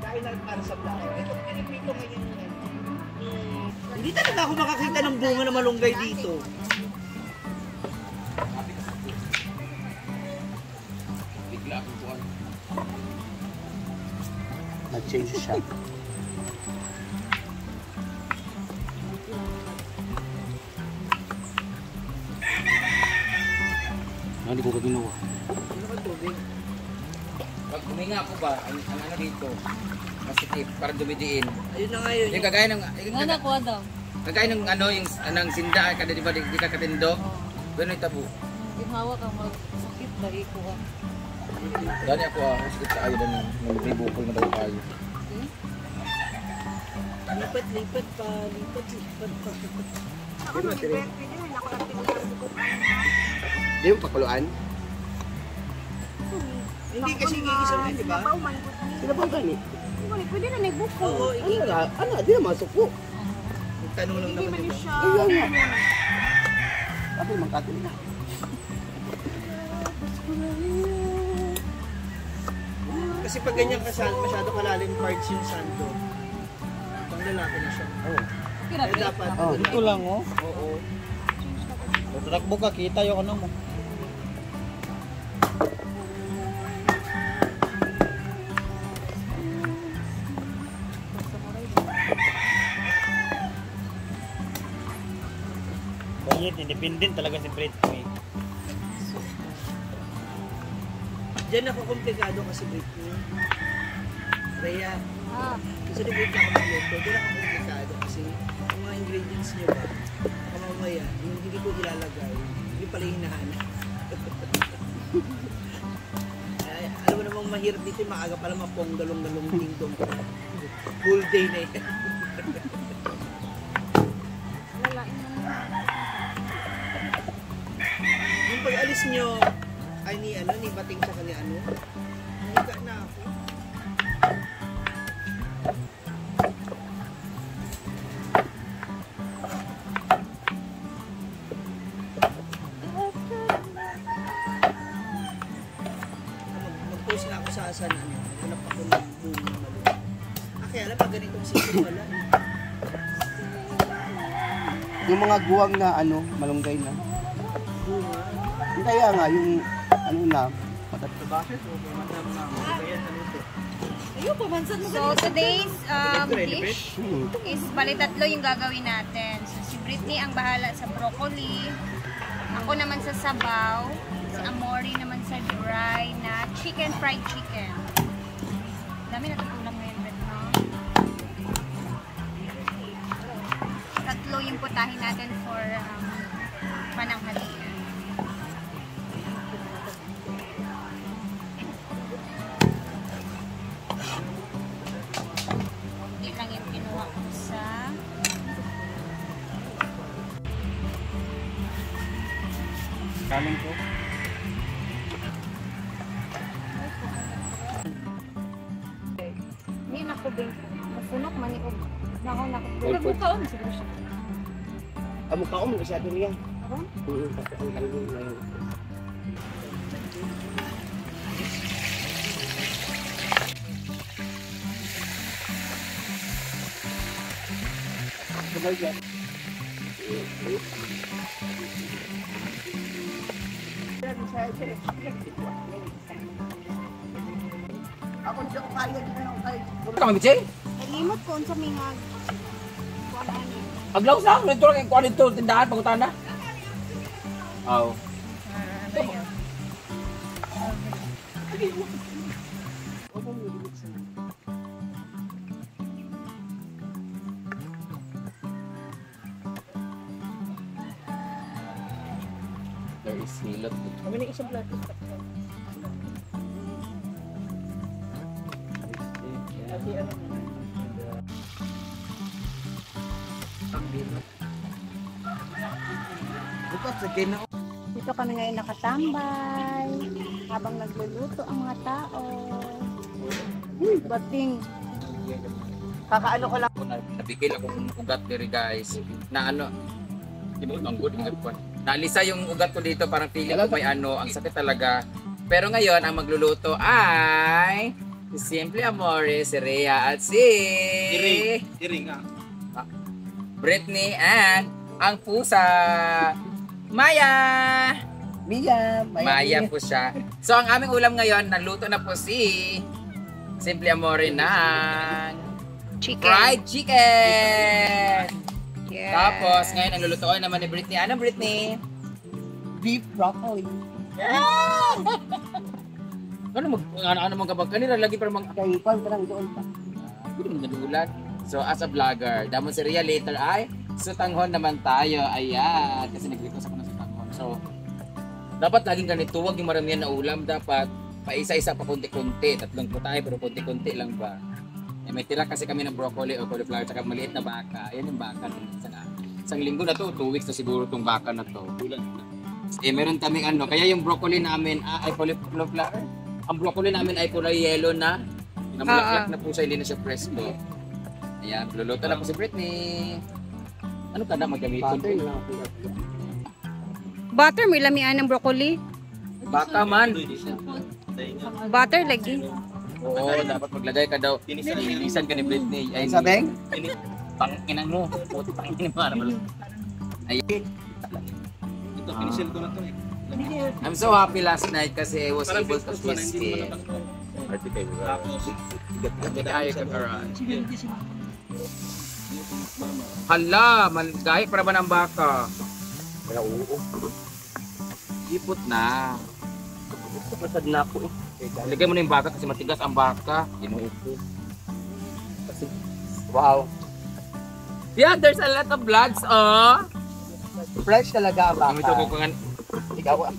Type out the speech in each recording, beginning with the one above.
Kain lang para sa vlog. Ito, pinipito ngayon yan. Hindi talaga ako makakita ng bunga na malunggay dito. Bigla akong buwan. Nag-change siya. Hindi ko ginawa. Ano ka tubig? Pag huminga ako ba, ang ano dito, masikip, parang dumidiin. Ayun na nga yun. Yung kagaya ng... Nga ko daw. Kagaya ng ano, yung ng sinda, kada di ba di ka katindog? Gano'n yung tabo. Yung hawak ang magsakit, dali ko ka. Dali ako sakit sa ayaw na nagbibukol na daw tayo. Lipat pa. Ako no, lipat. Pwede na ako lang tinutulog ko. Di yung pakuluan? Hindi kasi gigisa mo, di ba? Sila bang gani? Pwede na nagbuko. Oo, Ano, di na masuko. tanong lang Hindi naman, man di ba? siya. Tapi mangkatin na. Kasi pag ganyan masyado kalalim parts yung sando, pang lalaki na siya. Oo. Kaya dapat, Ito lang oh. oo. Tatakbo ka, kita yung ano mo. Bayit, independent talaga si Britney. Diyan ako komplikado kasi Britney. Rhea, kasi di Britney ako magluto, diyan ako komplikado kasi yung mga ingredients niyo ba, kamamaya, yung hindi ko ilalagay, hindi pala hinahanap. Alam mo namang mahirap dito, maaga pala maponggalong-galong ding-dong. Full day na yan. Yung pag-alis nyo, ay ni Bating sa kanya nahiga na ako. Mag-post na ako sa asan, hanap ako ng bunga na malunggay. Kaya alam pa ganitong season wala. Yung mga guwang na malunggay na. Bunga. Kaya nga, yung na. Sa bakit? O, pamandam na ako. Kaya naluto. Ayun, pamansan mo So today's dish Hmm. is bali tatlo yung gagawin natin. So si Britney ang bahala sa broccoli, ako naman sa sabaw, si Amori naman sa dry na fried chicken. Dami natutulang ngayon, Brit, no? Tatlo yung putahin natin for pananghalian. Lang yung kinuha ko sa Kanin ko. Hindi na ko din. Masunok maniog. Nako. Nagbukaon siguro siya. Mukha ko mga masyado niya. Ako? Sabay ka. Ako hindi ako kaya din ako kaya. Ka mabitsin? Nalimot ko sa mga kuan ani. Aglaw sa ako, ito lang yung kuwan ito, tindahan, pagutan na. Oo. There is hilot. Kami na isang plato. Ati ano? Bukas sa kina. Dito kami ngayon nakatambay habang nagluluto ang mga tao. Bating. Kakaano ko lang. Nabigil akong ugat diri guys. Na di ba ang good ugat ko. Nalisa yung ugat ko dito, parang feeling ko may ang sakit talaga. Pero ngayon ang magluluto ay Simple Amore, si Rhea at si Iring nga. Britney and ang pusa Maya. Maya po siya. So ang aming ulam ngayon, naluto na po si Simple Amore ng Chicken. fried chicken. Yeah. Tapos ngayon ang lulutuin naman ni Britney. Ano Britney? Beef broccoli. Ano mong kabag kanila lagi para mga Kaya ipon ko lang doon pa. nadulan. So as a vlogger, damo si Rhea later ay sutanghon naman tayo. Ayan, kasi nag-request ako ng sutanghon. So dapat laging ganito, huwag yung maramihan na ulam, dapat paisa-isa pa konti-konti. Tatlong po tayo pero konti-konti lang ba. Eh, may tira kasi kami ng broccoli o cauliflower tsaka maliit na baka. Ayan yung baka ng isang linggo na to, 2 weeks na siguro tong baka na to. Eh meron kaming ano, kaya yung broccoli namin ay cauliflower. Ang broccoli namin ay kulay yellow na namulaklak na po siya, hindi na siya presko. Ayan, luluto na po si Britney. Ano ka na magamitin? Butter, may lamian ng broccoli. Baka man. Butter lagi. Oo, dapat maglagay ka daw. Inisan ka ni Britney. Ay, Sabeng? Panginan mo. Puti panginan mo. Ayun. Ito, finisil ko na to eh. I'm so happy last night kasi I was able to kiss him. Ay, kakaroon. Hala, malgahit para ba ng baka? Kaya oo. Ipot na. Pasad na ako eh. Lagay mo na yung baka kasi matigas ang baka. Inuupo. Wow. Yeah, there's a lot of bloods, oh. Fresh talaga ang Ang ito ko baka. kangan. Ikaw ah.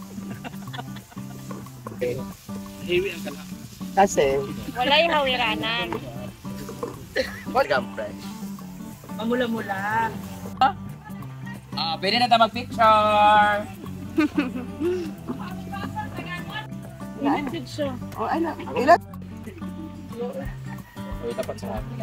Hiwi ang kala. Kasi, Wala yung hawiranan. talaga fresh. Mamula-mula. Pwede na tayo mag-picture. Limited siya. Oh, ano? Ilan? Uy, tapat sa akin.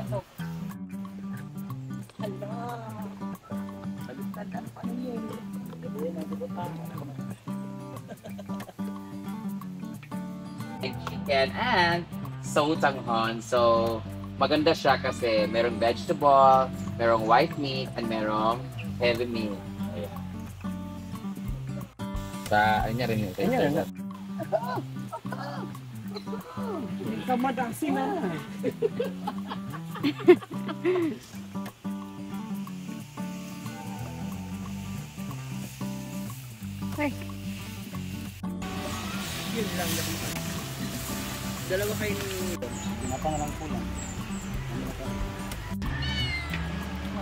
Chicken and sotanghon. So, maganda siya kasi merong vegetable, merong white meat, and merong heavy meat. Ayan. Sa, ano niya rin yun? Kamadasi na. Yun lang yan. Dalawa kayo ni... Pinapangalang po lang.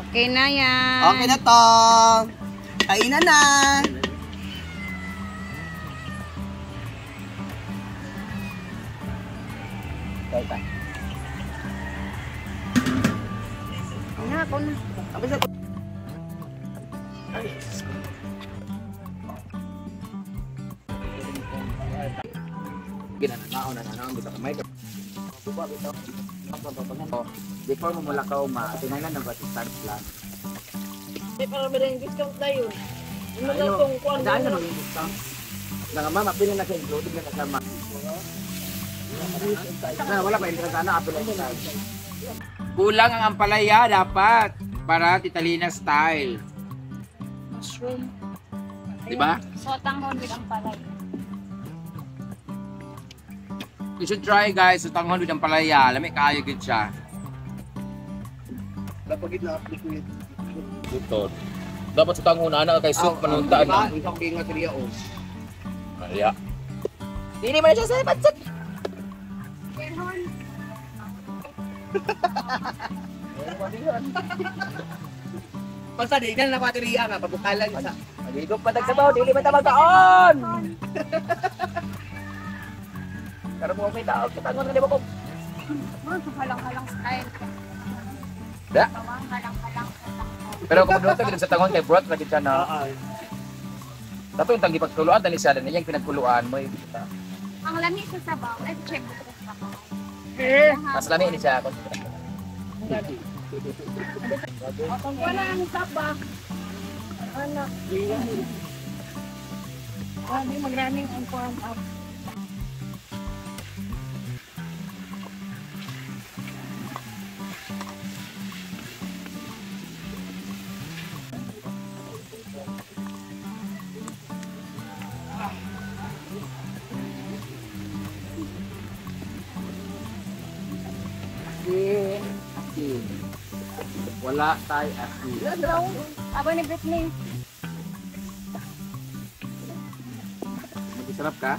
Okay na yan. Okay na to. Kainan na. Na, ako na. Tapos na. Ginananaon na gusto ka may before mo mulakaw tinangan na ba si start plan? May para ba rin discount na yun? Ano lang Ayun, kung kuwan dahil mo na mag-discount. Nga mama, pili na siya included na kasama. Wala pa interest na apple ang style. Kulang ang ampalaya dapat para Titalina style. mushroom. Diba? Sotanghon with ang palay. You should try guys, sutanghon with ampalaya. Lamig kayo gid siya. Napagid na liquid. Ito. Dapat sutanghon na kay soup manuntaan na. Isang kinga kriya o. Kaya. Dili man siya sa patsat. Basta di ka na baterya nga, pabukalan sa. Dito patag sa bawo, dili man ta magkaon. Pero mo may tao, sutanghon na di ba ko? Halang-halang style. Da? Halang-halang. Pero kung doon sa tangon kay Brot, lagi siya na. Dato yung tanggi pagtuluan, dali siya, yung pinagtuluan mo. Ang lami sa sabaw, ay check ko sa sabaw. Mas lami ini siya. Wala ang tapa. Anak. Hindi maraming ang kuwan up. Wala tayo asin. Daw. Aba ni Britney. Masarap ka?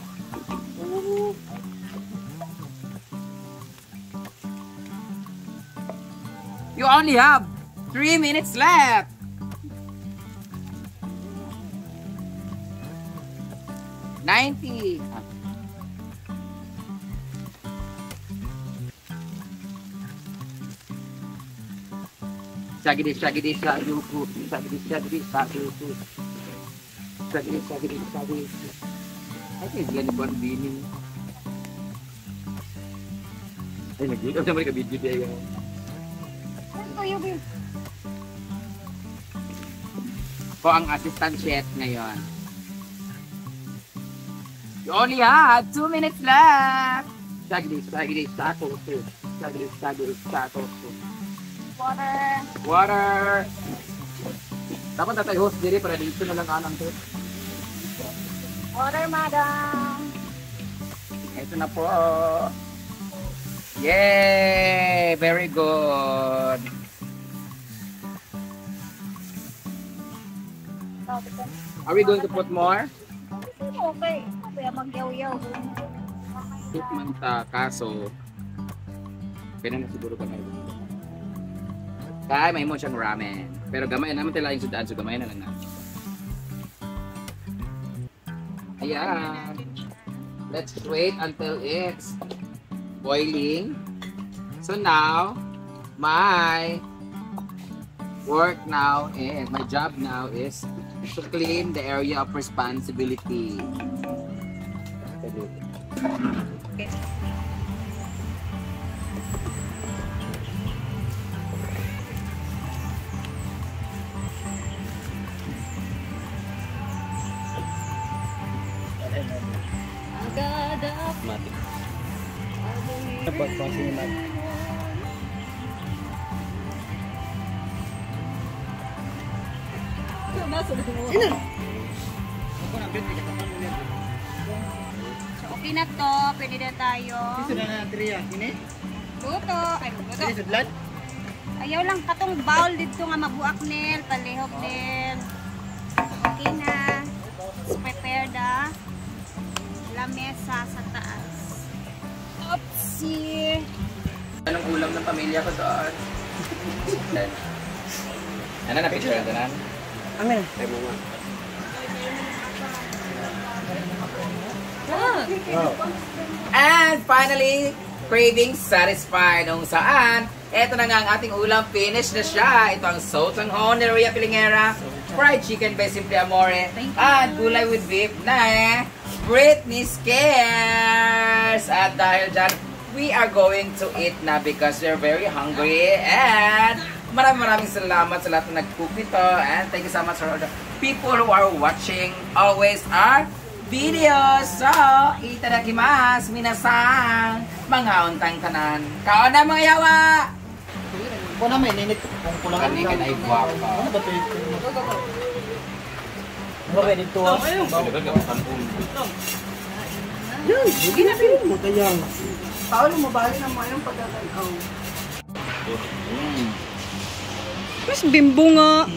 You only have 3 minutes left. $90. Shaggy, shaggy, shaggy, shaggy, shaggy, shaggy, shaggy. Ay, kailan na ba ang bini? Ay, nag-iikap naman ka video dia yan. Ko ang assistant chef ngayon. You only have 2 minutes left. Shaggy, shaggy, taco, shaggy, shaggy, taco. Water. Dapat na tayo host diri para dito na lang anang to. Water, madam. Ito na po. Yay! Very good. Are we going to put more? Okay. Kaya magyaw-yaw. Soup man ta, kaso pwede na siguro ka ngayon. Kaya may mo siyang ramen. Pero gamay naman tila yung sudaan, so gamay na lang na. Ayan. Let's wait until it's boiling. So now, my work now is, my job now is to clean the area of responsibility. Dapat pasing lang. So, okay na to. Pwede na tayo. Isa na na triya, ini. Luto. Ay, luto. Ini sudlan. Ayaw lang katong bowl dito nga mabuak nil. Palihog nil. Okay na. Let's prepare the lamesa sa taas. Oopsie. Anong ulam ng pamilya ko doon? Ano na picture natin na? Amen. And finally, craving satisfied. Kung saan, eto na nga ang ating ulam. Finish na siya. Ito ang sotanghon ni Rhea Pilingera, fried chicken by Simple Amore, at gulay with beef na Britney Scares. At dahil dyan, we are going to eat na because we're very hungry. And maraming salamat sa lahat na nag-cook nito. And thank you so much for all the people who are watching always our videos. So, itadakimasu minasang mga untang tanan. Kaon na mga yawa! Kung na may ninit, kung kulang Kani ka na igwapa. Ano ba ito? Bakit dito ah? Yan, hindi na pinag mo kayang. Paano mabali na mo yung pagkakalaw? Mas bimbo nga.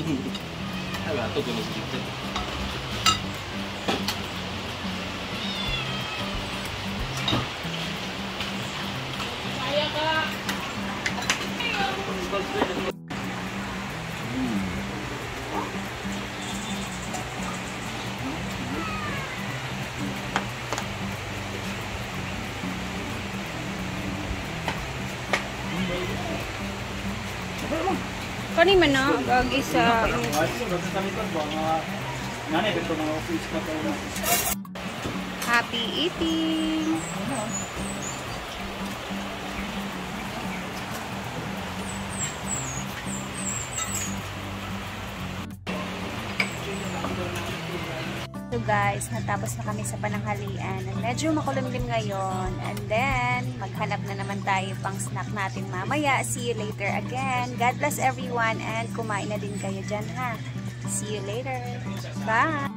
Kani man na ang isa. Happy eating. So guys, natapos na kami sa pananghalian. Medyo makulimlim ngayon. And then, maghanap na naman tayo pang snack natin mamaya. See you later again. God bless everyone and kumain na din kayo dyan ha. See you later. Bye!